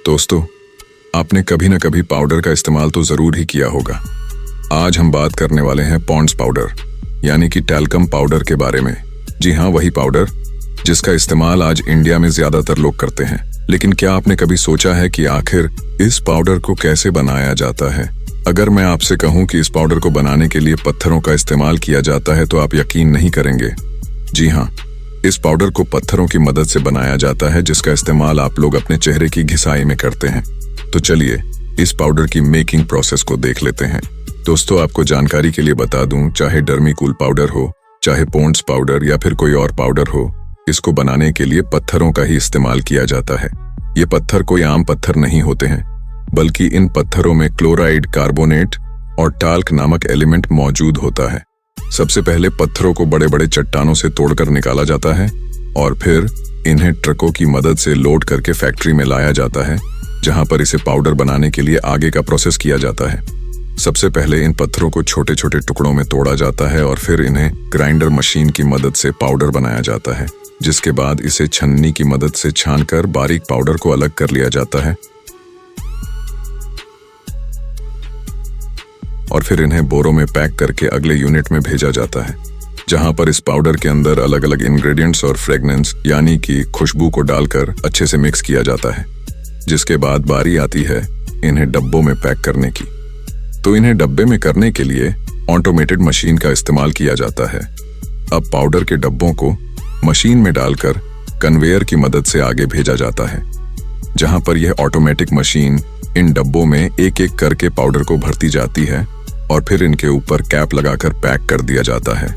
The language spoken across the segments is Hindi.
दोस्तों, आपने कभी न कभी पाउडर का इस्तेमाल तो जरूर ही किया होगा। आज हम बात करने वाले हैं पॉन्ड्स पाउडर यानी कि टैल्कम पाउडर के बारे में। जी हाँ, वही पाउडर जिसका इस्तेमाल आज इंडिया में ज्यादातर लोग करते हैं। लेकिन क्या आपने कभी सोचा है कि आखिर इस पाउडर को कैसे बनाया जाता है? अगर मैं आपसे कहूं कि इस पाउडर को बनाने के लिए पत्थरों का इस्तेमाल किया जाता है तो आप यकीन नहीं करेंगे। जी हाँ, इस पाउडर को पत्थरों की मदद से बनाया जाता है, जिसका इस्तेमाल आप लोग अपने चेहरे की घिसाई में करते हैं। तो चलिए इस पाउडर की मेकिंग प्रोसेस को देख लेते हैं। दोस्तों, आपको जानकारी के लिए बता दूं, चाहे डर्मीकूल पाउडर हो, चाहे पॉन्ड्स पाउडर या फिर कोई और पाउडर हो, इसको बनाने के लिए पत्थरों का ही इस्तेमाल किया जाता है। ये पत्थर कोई आम पत्थर नहीं होते हैं, बल्कि इन पत्थरों में क्लोराइड, कार्बोनेट और टाल्क नामक एलिमेंट मौजूद होता है। सबसे पहले पत्थरों को बड़े बड़े चट्टानों से तोड़कर निकाला जाता है और फिर इन्हें ट्रकों की मदद से लोड करके फैक्ट्री में लाया जाता है, जहां पर इसे पाउडर बनाने के लिए आगे का प्रोसेस किया जाता है। सबसे पहले इन पत्थरों को छोटे छोटे टुकड़ों में तोड़ा जाता है और फिर इन्हें ग्राइंडर मशीन की मदद से पाउडर बनाया जाता है, जिसके बाद इसे छन्नी की मदद से छानकर बारीक पाउडर को अलग कर लिया जाता है और फिर इन्हें बोरों में पैक करके अगले यूनिट में भेजा जाता है, जहां पर इस पाउडर के अंदर अलग अलग इंग्रेडिएंट्स और फ्रेगनेंस यानी कि खुशबू को डालकर अच्छे से मिक्स किया जाता है। जिसके बाद बारी आती है इन्हें डब्बों में पैक करने की। तो इन्हें डब्बे में करने के लिए ऑटोमेटेड मशीन का इस्तेमाल किया जाता है। अब पाउडर के डब्बों को मशीन में डालकर कन्वेयर की मदद से आगे भेजा जाता है, जहां पर यह ऑटोमेटिक मशीन इन डब्बों में एक एक करके पाउडर को भरती जाती है और फिर इनके ऊपर कैप लगाकर पैक कर दिया जाता है।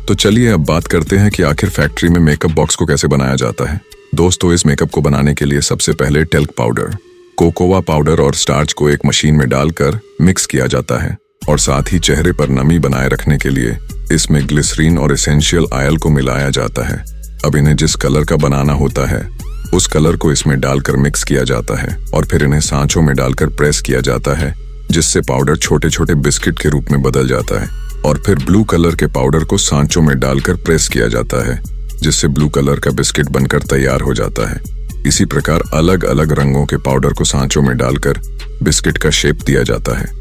तो चलिए अब बात करते हैं कि आखिर फैक्ट्री में मेकअप बॉक्स को कैसे बनाया जाता है। दोस्तों, इस मेकअप को बनाने के लिए सबसे पहले टेल्क पाउडर, कोकोआ पाउडर और स्टार्च को एक मशीन में डालकर मिक्स किया जाता है और साथ ही चेहरे पर नमी बनाए रखने के लिए इसमें ग्लिसरीन और एसेंशियल ऑयल को मिलाया जाता है। अब इन्हें जिस कलर का बनाना होता है उस कलर को इसमें डालकर मिक्स किया जाता है और फिर इन्हें सांचों में डालकर प्रेस किया जाता है, जिससे पाउडर छोटे छोटे बिस्किट के रूप में बदल जाता है। और फिर ब्लू कलर के पाउडर को सांचों में डालकर प्रेस किया जाता है, जिससे ब्लू कलर का बिस्किट बनकर तैयार हो जाता है। इसी प्रकार अलग अलग रंगों के पाउडर को सांचों में डालकर बिस्किट का शेप दिया जाता है।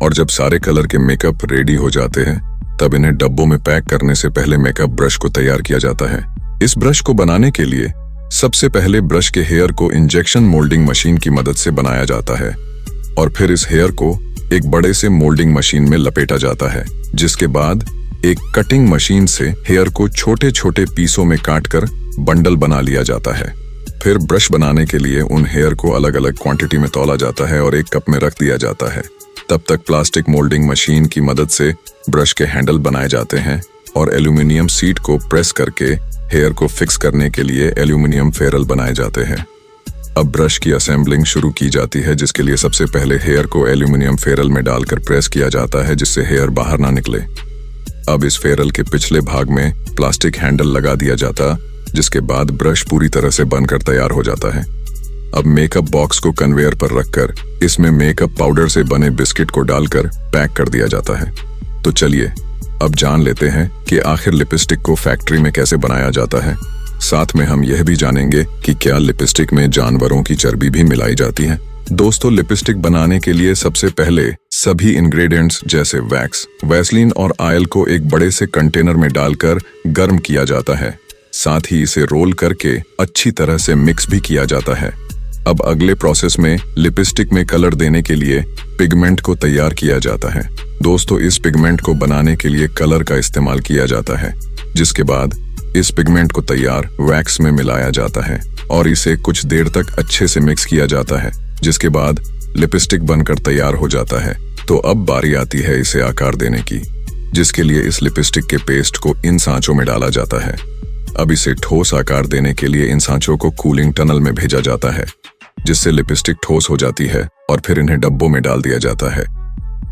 और जब सारे कलर के मेकअप रेडी हो जाते हैं, तब इन्हें डब्बों में पैक करने से पहले मेकअप ब्रश को तैयार किया जाता है। इस ब्रश को बनाने के लिए सबसे पहले ब्रश के हेयर को इंजेक्शन मोल्डिंग मशीन की मदद से बनाया जाता है और फिर इस हेयर को एक बड़े से मोल्डिंग मशीन में लपेटा जाता है, जिसके बाद एक कटिंग मशीन से हेयर को छोटे छोटे पीसों में काटकर बंडल बना लिया जाता है। फिर ब्रश बनाने के लिए उन हेयर को अलग अलग क्वांटिटी में तौला जाता है और एक कप में रख दिया जाता है। तब तक प्लास्टिक मोल्डिंग मशीन की मदद से ब्रश के हैंडल बनाए जाते हैं और एल्यूमिनियम सीट को प्रेस करके हेयर को फिक्स करने के लिए एल्यूमिनियम फेरल बनाए जाते हैं। अब ब्रश की असेंबलिंग शुरू की जाती है, जिसके लिए सबसे पहले हेयर को एल्यूमिनियम फेरल में डालकर प्रेस किया जाता है, जिससे हेयर बाहर ना निकले। अब इस फेरल के पिछले भाग में प्लास्टिक हैंडल लगा दिया जाता, जिसके बाद ब्रश पूरी तरह से बनकर तैयार हो जाता है। अब मेकअप बॉक्स को कन्वेयर पर रखकर इसमें मेकअप पाउडर से बने बिस्किट को डालकर पैक कर दिया जाता है। तो चलिए अब जान लेते हैं कि आखिर लिपस्टिक को फैक्ट्री में कैसे बनाया जाता है। साथ में हम यह भी जानेंगे कि क्या लिपस्टिक में जानवरों की चर्बी भी मिलाई जाती है। दोस्तों, लिपस्टिक बनाने के लिए सबसे पहले सभी इंग्रेडिएंट्स जैसे वैक्स, वैसलीन और ऑयल को एक बड़े से कंटेनर में डालकर गर्म किया जाता है। साथ ही इसे रोल करके अच्छी तरह से मिक्स भी किया जाता है। अब अगले प्रोसेस में लिपस्टिक में कलर देने के लिए पिगमेंट को तैयार किया जाता है। दोस्तों, इस पिगमेंट को बनाने के लिए कलर का इस्तेमाल किया जाता है, जिसके बाद इस पिगमेंट को तैयार वैक्स में मिलाया जाता है और इसे कुछ देर तक अच्छे से मिक्स किया जाता है, जिसके बाद लिपस्टिक बनकर तैयार हो जाता है। तो अब बारी आती है इसे आकार देने की, जिसके लिए इस लिपस्टिक के पेस्ट को इन सांचों में डाला जाता है। अब इसे ठोस आकार देने के लिए इन सांचों को कूलिंग टनल में भेजा जाता है, जिससे लिपस्टिक ठोस हो जाती है और फिर इन्हें डब्बों में डाल दिया जाता है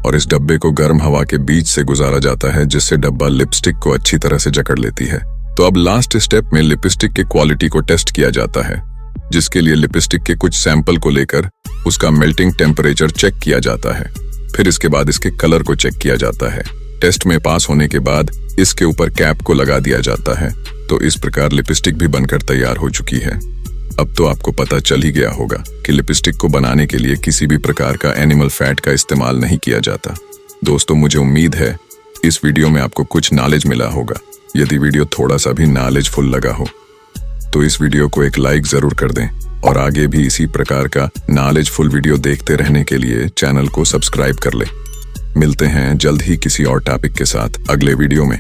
और इस डब्बे को गर्म हवा के बीच से गुजारा जाता है, जिससे डब्बा लिपस्टिक को अच्छी तरह से जकड़ लेती है। तो अब लास्ट स्टेप में लिपस्टिक के क्वालिटी को टेस्ट किया जाता है, जिसके लिए लिपस्टिक के कुछ सैंपल को लेकर उसका मेल्टिंग टेम्परेचर चेक किया जाता है। फिर इसके बाद इसके कलर को चेक किया जाता है। टेस्ट में पास होने के बाद इसके ऊपर कैप को लगा दिया जाता है। तो इस प्रकार लिपस्टिक भी बनकर तैयार हो चुकी है। अब तो आपको पता चल ही गया होगा कि लिपस्टिक को बनाने के लिए किसी भी प्रकार का एनिमल फैट का इस्तेमाल नहीं किया जाता। दोस्तों, मुझे उम्मीद है इस वीडियो में आपको कुछ नॉलेज मिला होगा। यदि वीडियो थोड़ा सा भी नॉलेजफुल लगा हो तो इस वीडियो को एक लाइक जरूर कर दें और आगे भी इसी प्रकार का नॉलेजफुल वीडियो देखते रहने के लिए चैनल को सब्सक्राइब कर लें। मिलते हैं जल्द ही किसी और टॉपिक के साथ अगले वीडियो में।